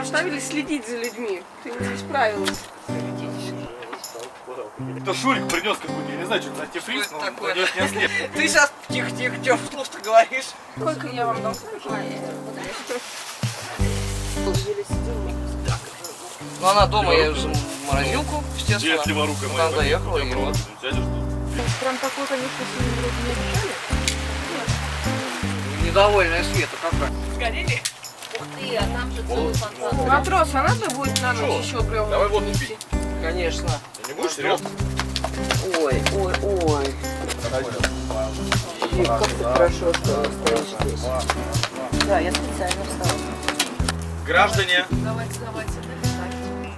оставили следить за людьми. Ты не справилась. Это Шурик принес какой-то, я не знаю, что-то антифриз, но надеюсь, не ослеп. Ты сейчас тихо-тихо, что говоришь? Сколько я вам дам? Ну она дома, я уже в морозилку, Где естественно. леворукая моя? Там заехала и вот. Сядешь тут? Прям такой, конечно, сильный вроде не обещали. Недовольная Света какая. Сгорели? Ух ты, а там же целый фонтан. Матрос, а надо будет на ночь еще бревна? Давай воду пить. Конечно. Ты не будешь, Серег? Ой. Как ты хорошо, что стоишь здесь. Да, я специально встала. Граждане. Давайте.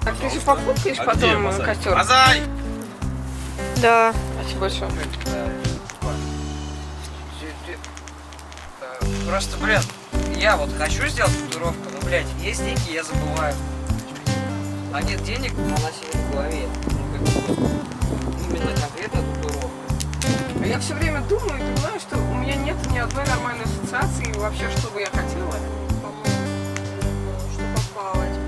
Так ты же пофоткаешь А потом где костер? Азай! Да. Спасибо большое. Просто, блин, я вот хочу сделать татуировку, но, блядь, есть деньги, я забываю. А нет денег, она себе в голове. Именно конкретно татуировка. А я все время думаю и понимаю, что у меня нет ни одной нормальной ассоциации вообще, что бы я хотела. Что попалось.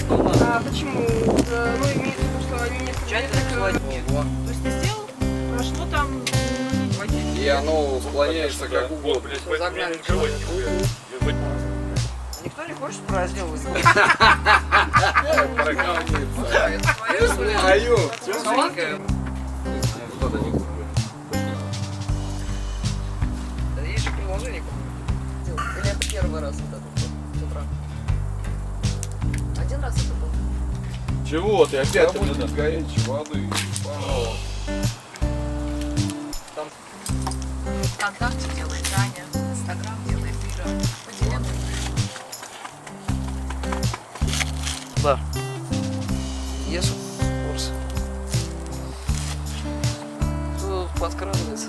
А почему? Ну, имеется в виду, что они не Случайно хотят. То есть ты сделал? Прошло там... И оно склоняется как угол. Загнали Никто не хочет праздновать. Маленькая. Есть же приложение. Или это первый раз вот это с утра? Один раз это был. Чего ты опять? Будет горячей воды, пожалуйста. ВКонтакте делает Таня, Инстаграм делает Ира. Поделим. Да. Ешь курс. Что подкрадывается?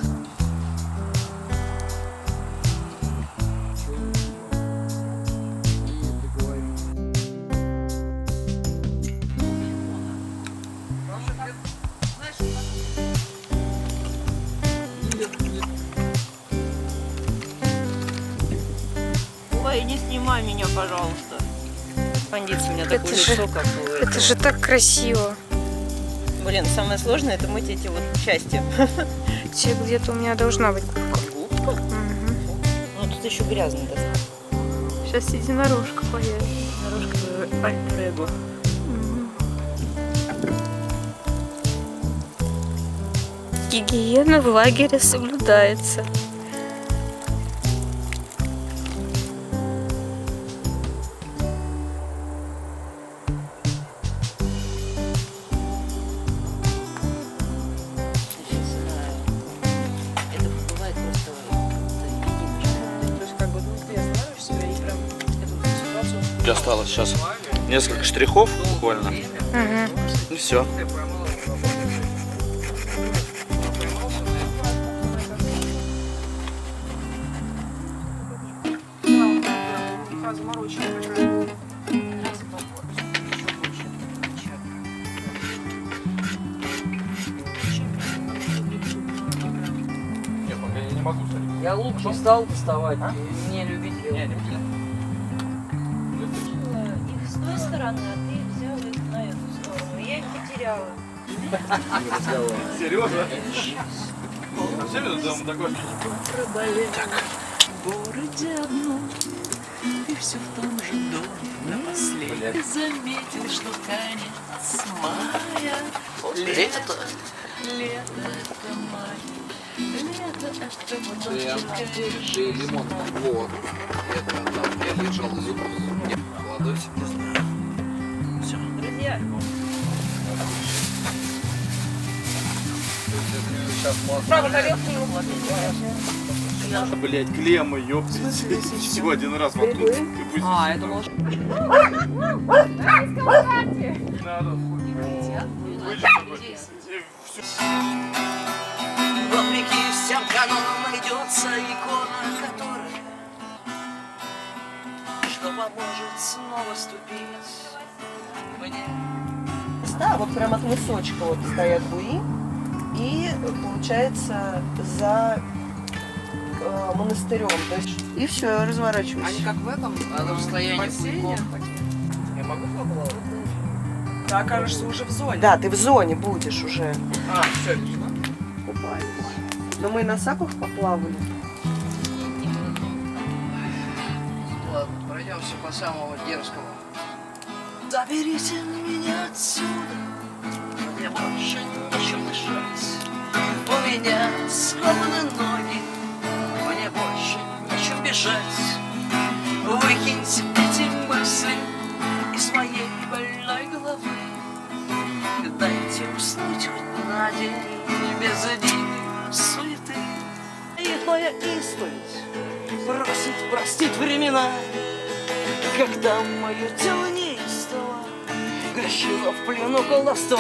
Ой, не снимай меня, пожалуйста. Бандит, у меня такое лицо, как у Это же так красиво. Блин, самое сложное это мыть эти вот части. Где где-то у меня должна быть губка. Губка? Ну тут еще грязно, да? Сейчас единорожка появится. Дорожка альтер-эго. Гигиена в лагере соблюдается. Это бывает просто единичное. То есть как бы ты останавливаешь себя и прям эту ситуацию. Осталось сейчас несколько штрихов буквально. И все. Нет, пока я не могу смотреть. Я лук не стал доставать. Не любить его. Их с той стороны, а ты взял их на эту сторону. Я их потеряла. Серьезно? Все видят дома такой? В городе одном, ты все в том же доме. Напоследок заметил, что конец мая. Лето. Лето это май. Лето это Ты лимон. Вот. Это там я лежал зуб. Нет, молодой себе. Друзья, Сейчас Право, тарелку. Блять, клемма, ёптить. Всего один раз воткнуть. И пусть А, я думал, что... надо. Вопреки всем канонам найдется икона, которая что поможет снова ступить мне. да, вот прям от мысочка вот стоят буи. И получается за монастырем. То есть, и все, разворачиваюсь. Они как в этом, а на расстоянии Бассейне? клубов. могу поплавать? Ты окажешься уже в зоне. Да, ты в зоне будешь уже. А, все, вижу. Но мы на сапах поплавали. Ладно, пройдемся по самому дерзкому. Заберите меня отсюда, мне больше нечем дышать. У меня скованы ноги, мне больше нечем бежать. Выкиньте эти мысли из моей больной головы. Дайте уснуть хоть на день без единой суеты. И твоя исповедь просит простить времена, когда мое тело неистово грезило в плену колдовства.